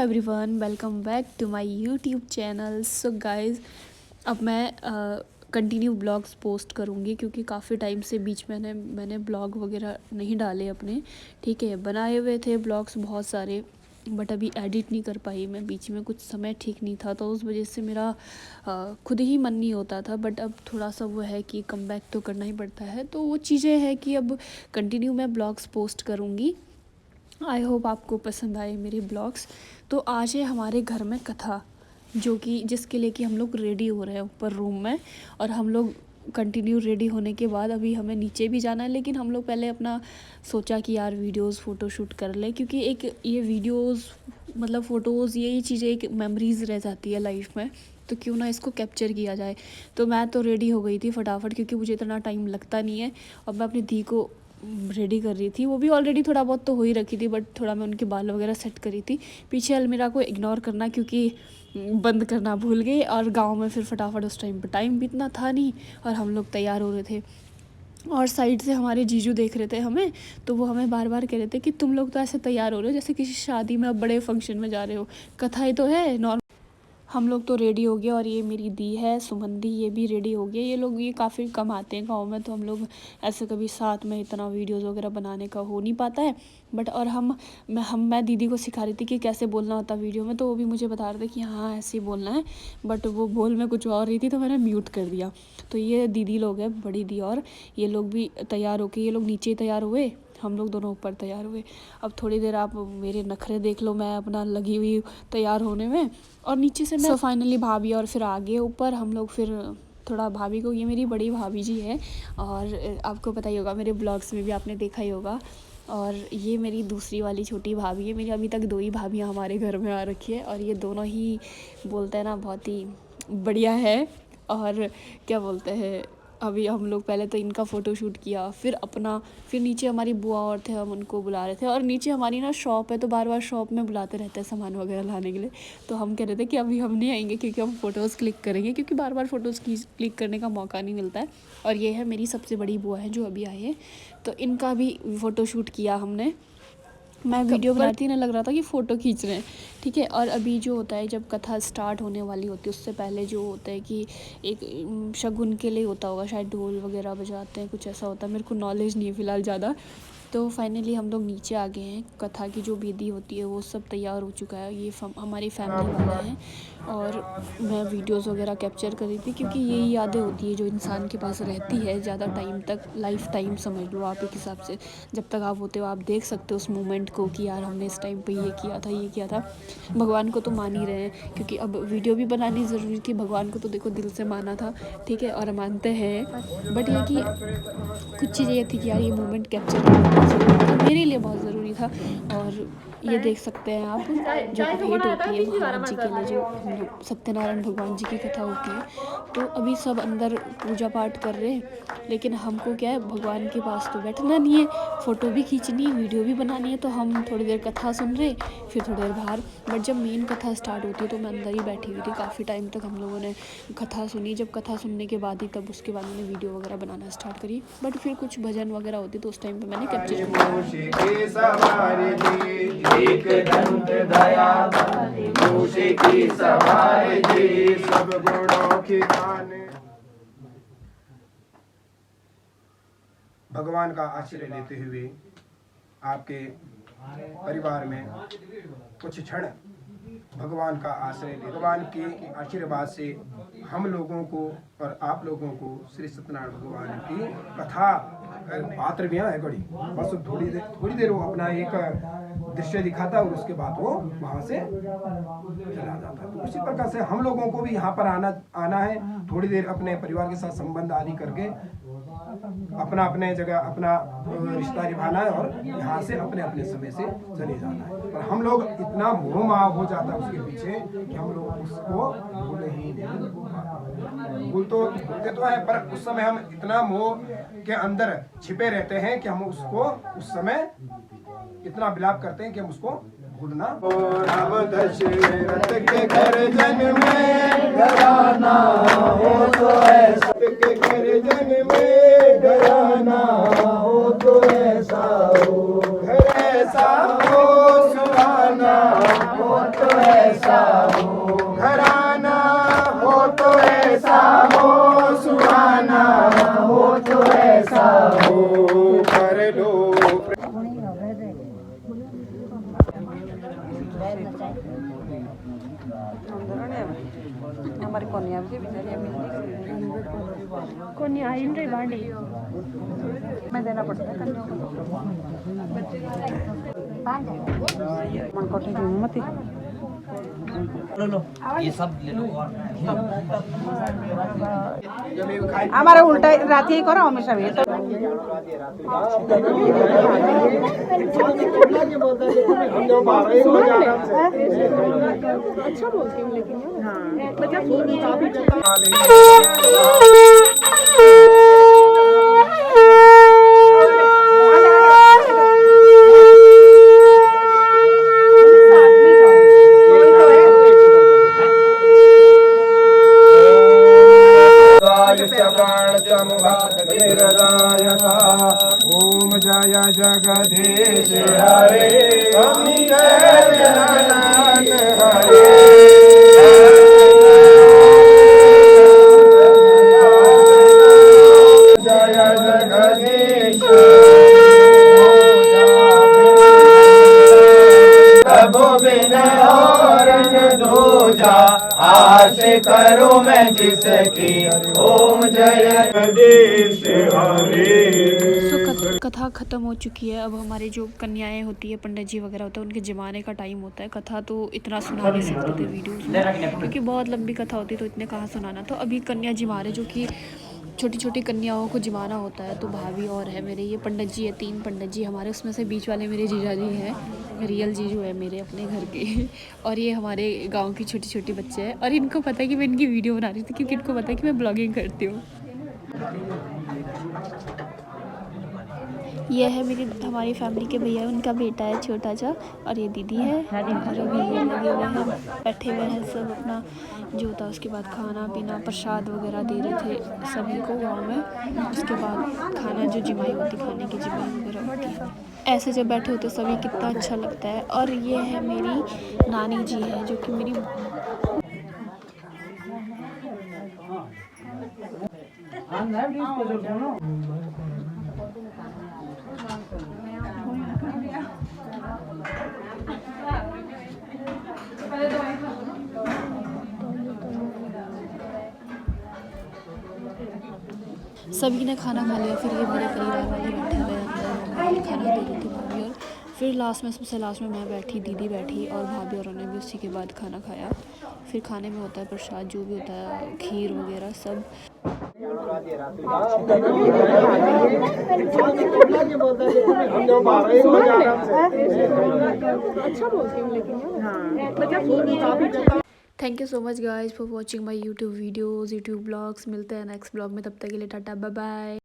Everyone, welcome back to my YouTube channel. So guys, अब मैं continue blogs post करूँगी क्योंकि काफ़ी टाइम से बीच में मैंने ब्लॉग वगैरह नहीं डाले अपने। ठीक है, बनाए हुए थे ब्लॉग्स बहुत सारे, बट अभी एडिट नहीं कर पाई मैं। बीच में कुछ समय ठीक नहीं था तो उस वजह से मेरा खुद ही मन नहीं होता था। बट अब थोड़ा सा वो है कि कम बैक तो करना ही पड़ता है, तो वो चीज़ें हैं कि अब कंटिन्यू मैं ब्लॉग्स पोस्ट करूँगी। आई होप आपको पसंद आए मेरे ब्लॉग्स। तो आज है हमारे घर में कथा, जो कि जिसके लिए कि हम लोग रेडी हो रहे हैं ऊपर रूम में। और हम लोग कंटिन्यू रेडी होने के बाद अभी हमें नीचे भी जाना है, लेकिन हम लोग पहले अपना सोचा कि यार वीडियोस फ़ोटोशूट कर ले, क्योंकि एक ये वीडियोस मतलब फ़ोटोज़ यही चीज़ें एक मेमोरीज़ रह जाती है लाइफ में, तो क्यों ना इसको कैप्चर किया जाए। तो मैं तो रेडी हो गई थी फटाफट, क्योंकि मुझे इतना टाइम लगता नहीं है। और मैं अपनी दी को रेडी कर रही थी, वो भी ऑलरेडी थोड़ा बहुत तो हो ही रखी थी, बट थोड़ा मैं उनके बाल वगैरह सेट करी थी। पीछे अलमीरा को इग्नोर करना क्योंकि बंद करना भूल गई, और गांव में फिर फटाफट उस टाइम पर टाइम भी इतना था नहीं और हम लोग तैयार हो रहे थे। और साइड से हमारे जीजू देख रहे थे हमें, तो वो हमें बार बार कह रहे थे कि तुम लोग तो ऐसे तैयार हो रहे हो जैसे किसी शादी में, बड़े फंक्शन में जा रहे हो, कथा ही तो है नॉर्मल। हम लोग तो रेडी हो गए, और ये मेरी दी है सुमंदी, ये भी रेडी हो गई। ये लोग ये काफ़ी कम आते हैं गांव में, तो हम लोग ऐसे कभी साथ में इतना वीडियोस वगैरह बनाने का हो नहीं पाता है। बट और मैं दीदी को सिखा रही थी कि कैसे बोलना होता वीडियो में, तो वो भी मुझे बता रहे थे कि हाँ ऐसे ही बोलना है। बट वो बोल में कुछ और रही थी, तो मैंने म्यूट कर दिया। तो ये दीदी लोग हैं, बड़ी दी, और ये लोग भी तैयार होके, ये लोग नीचे ही तैयार हुए, हम लोग दोनों ऊपर तैयार हुए। अब थोड़ी देर आप मेरे नखरे देख लो, मैं अपना लगी हुई तैयार होने में, और नीचे से मैं फाइनली भाभी, और फिर आगे ऊपर हम लोग फिर थोड़ा भाभी को, ये मेरी बड़ी भाभी जी है, और आपको पता ही होगा, मेरे ब्लॉग्स में भी आपने देखा ही होगा। और ये मेरी दूसरी वाली छोटी भाभी है। मेरी अभी तक 2 ही भाभियाँ हमारे घर में आ रखी है, और ये दोनों ही बोलते हैं ना बहुत ही बढ़िया है। और क्या बोलते हैं, अभी हम लोग पहले तो इनका फ़ोटोशूट किया, फिर नीचे हमारी बुआ और थे, हम उनको बुला रहे थे। और नीचे हमारी ना शॉप है, तो बार बार शॉप में बुलाते रहते हैं सामान वगैरह लाने के लिए। तो हम कह रहे थे कि अभी हम नहीं आएंगे, क्योंकि हम फ़ोटोज़ क्लिक करेंगे, क्योंकि बार बार फ़ोटोज़ क्लिक करने का मौका नहीं मिलता है। और ये है मेरी सबसे बड़ी बुआ है जो अभी आई है, तो इनका भी फ़ोटोशूट किया हमने। मैं वीडियो बना रही थी, ना लग रहा था कि फ़ोटो खींच रहे हैं। ठीक है, और अभी जो होता है जब कथा स्टार्ट होने वाली होती है, उससे पहले जो होता है कि एक शगुन के लिए होता होगा, शायद ढोल वगैरह बजाते हैं, कुछ ऐसा होता है, मेरे को नॉलेज नहीं है फ़िलहाल ज़्यादा। तो फाइनली हम लोग नीचे आ गए हैं। कथा की जो विधि होती है वो सब तैयार हो चुका है। ये हमारी फैमिली वाले हैं, और मैं वीडियोस वगैरह कैप्चर कर रही थी, क्योंकि यही यादें होती है जो इंसान के पास रहती है ज़्यादा टाइम तक, लाइफ टाइम समझ लो आप एक हिसाब से। जब तक आप होते हो आप देख सकते हो उस मोमेंट को कि यार हमने इस टाइम पे ये किया था, ये किया था। भगवान को तो मान ही रहे हैं, क्योंकि अब वीडियो भी बनानी ज़रूरी थी। भगवान को तो देखो दिल से माना था, ठीक है, और मानते हैं। बट ये कि कुछ चीज़ें ये थी कि यार ये मोमेंट कैप्चर करना ज़रूरी था, मेरे लिए बहुत ज़रूरी था। और ये देख सकते हैं आप, जो भेंट होती है महाराज जी के लिए, जो हम लोग सत्यनारायण भगवान जी की कथा होती है। तो अभी सब अंदर पूजा पाठ कर रहे हैं, लेकिन हमको क्या है, भगवान के पास तो बैठना नहीं है, फ़ोटो भी खींचनी, वीडियो भी बनानी है। तो हम थोड़ी देर कथा सुन रहे, फिर थोड़ी देर बाहर। बट जब मेन कथा स्टार्ट होती है तो मैं अंदर ही बैठी हुई थी काफ़ी टाइम तक। हम लोगों ने कथा सुनी, जब कथा सुनने के बाद ही तब उसके बाद मैंने वीडियो वगैरह बनाना स्टार्ट करी। बट फिर कुछ भजन वगैरह होती तो उस टाइम पे मैंने कैप्चर भगवान का आश्रय लेते हुए आपके परिवार में कुछ क्षण भगवान का आश्रय ले। भगवान के आशीर्वाद से हम लोगों को और आप लोगों को श्री सत्यनारायण भगवान की कथा पात्र भी है गड़ी। बस थोड़ी देर वो अपना एक दृश्य दिखाता और उसके बाद वो वहां से चला जाता। तो उसी प्रकार से हम लोगों को भी यहाँ पर आना है, थोड़ी देर अपने परिवार के साथ संबंध आदि करके अपना अपने जगह अपना रिश्ता निभाना है, और यहाँ से अपने अपने समय से चले जाना है। पर हम लोग इतना मोह माह हो जाता है उसके पीछे कि हम लोग उसको भूल ही नहीं। भूलते तो है, पर उस समय हम इतना मोह के अंदर छिपे रहते हैं कि हम उसको उस समय इतना विलाप करते हैं कि हम उसको भूलना। राम दशरथ के घर जन्मे घराना हो तो ऐसा, के घर जन्मे घराना हो तो ऐसा हो, घर ऐसा हो सुहाना हो तो हमारी कन्या भी बेचारी अभी कोनी आई नहीं बाड़ी मैं देना पड़ता है कन्या को मन कोठी मत लो ये सब ले लो और हमारे उल्टा रात ही करो हमेशा भी तो अच्छा बोलती हूँ लेकिन ओम जय जगदीश हरे स्वामी जयनाथ हरे जय जगदीश प्रभु बिन और दूजा आस करो मैं जिसकी ओम जय जगदीश हरे। कथा ख़त्म हो चुकी है। अब हमारे जो कन्याएं होती है, पंडित जी वगैरह होता है, उनके जमाने का टाइम होता है। कथा तो इतना सुना नहीं सकते थे वीडियोस में क्योंकि बहुत लंबी कथा होती है, तो इतने कहाँ सुनाना। तो अभी कन्या जिमा रहे, जो कि छोटी छोटी कन्याओं को जिमाना होता है। तो भाभी और है मेरे, ये पंडित जी है, 3 पंडित जी हमारे, उसमें से बीच वाले मेरे जीजा जी हैं, रियल जीजू है मेरे अपने घर के। और ये हमारे गाँव की छोटी छोटी बच्चे हैं। और इनको पता है कि मैं इनकी वीडियो बना रही थी क्योंकि इनको पता है कि मैं ब्लॉगिंग करती हूँ। ये है मेरी हमारी फैमिली के भैया, उनका बेटा है छोटा सा, और ये दीदी है। और अभी ये लगे हुए हैं, बैठे हुए हैं सब, अपना जो होता है उसके बाद खाना पीना प्रसाद वगैरह दे रहे थे सभी को गांव में। उसके बाद खाना जो जिमाई होती, खाने की जिमाई वगैरह होती है। ऐसे जब बैठे होते सभी, कितना अच्छा लगता है। और ये है मेरी नानी जी है, जो कि मेरी सभी ने खाना खा लिया। फिर ये मेरे परिवार वाले बैठे हुए अंदर, खाना दे रही थी भाभी। और फिर लास्ट में, सबसे लास्ट में मैं बैठी, दीदी बैठी और भाभी और उन्होंने भी उसी के बाद खाना खाया। फिर खाने में होता है प्रसाद, जो भी होता है, खीर वगैरह सब। अच्छा बोलती हूँ लेकिन thank you so much guys for watching my YouTube videos, YouTube blogs. मिलते हैं नेक्स्ट ब्लॉग में, तब तक के लिए टाटा बाय बाय।